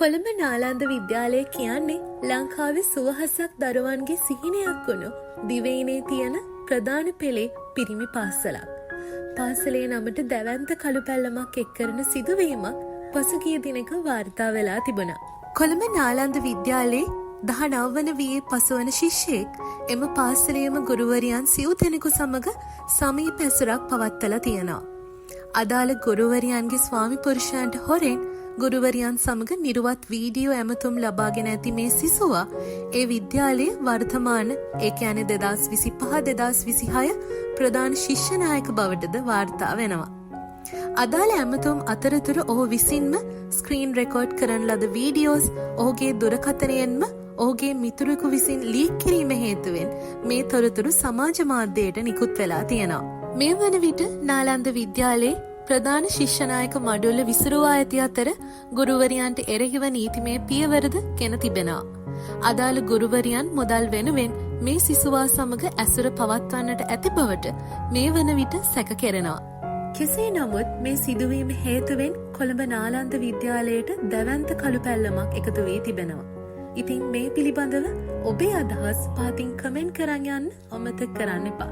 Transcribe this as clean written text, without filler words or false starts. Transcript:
කොළඹ නාලන්ද විද්‍යාලය කියන්නේ ලංකාවේ සුවහසක් දරුවන්ගේ සිහිනයක් වුණු දිවයිනේ තියෙන ප්‍රධාන පෙළේ පිරිමි පාසලක්. පාසලේ නමට දැවැන්ත කළු පැල්ලමක් එක් කරන සිදුවීමක් පසුගිය දිනක වාර්තා වෙලා තිබුණා. කොළඹ නාලන්ද විද්‍යාලයේ 19 වන වියේ පසුවන ශිෂ්‍යයෙක් එම පාසලේම ගුරුවරියන් සිව් දෙනෙකු සමග සමීප ඇසුරක් පවත්වලා තියෙනවා. අදාළ ගුරුවරියන්ගේ ස්වාමි පුරුෂයන්ට හොරෙන් ගුරුවරියන් සමග නිරුවත් වීඩියෝ ඇමතුම් ලබාගෙන ඇති මේ සිසුවා ඒ විද්‍යාලයේ වර්තමාන ඒ කියන්නේ 2025-2026 ප්‍රධාන ශිෂ්‍ය නායක බවටද වාර්තා වෙනවා. අදාළ ඇමතුම් අතරතුර ඔහු විසින්ම ස්ක්‍රීන් රෙකෝඩ් කරන ලද වීඩියෝස් ඔහුගේ දුරකථනයෙන්ම ඔහුගේ මිතුරෙකු විසින් ලීක් කිරීම හේතුවෙන් මේ තොරතුරු සමාජ මාධ්‍යයට නිකුත් වෙලා තියෙනවා. මේ වන විට නාලන්ද විද්‍යාලයේ ප්‍රධාන ශිෂ්‍යනායක මඩුල්ල විසිරුවා ඇති අතර ගුරුවරියන්ට එරෙහිව නීතිමය පියවරද ගෙන තිබෙනවා. අදාළ ගුරුවරියන් මුදල් වෙනුවෙන් මේ සිසුවා සමග ඇසුර පවත්වන්නට ඇති බවට මේ වන විට සැක කෙරෙනවා. කෙසේ නමුත් මේ සිදුවීම හේතුවෙන් කොළඹ නාලන්ද විද්‍යාලයට දැවැන්ත කළු පැල්ලමක් එකතු වී තිබෙනවා. ඉතින් මේ පිළිබඳව ඔබේ අදහස් පහතින් කමෙන්ට් කරන් යන්න අමතක කරන්න එපා.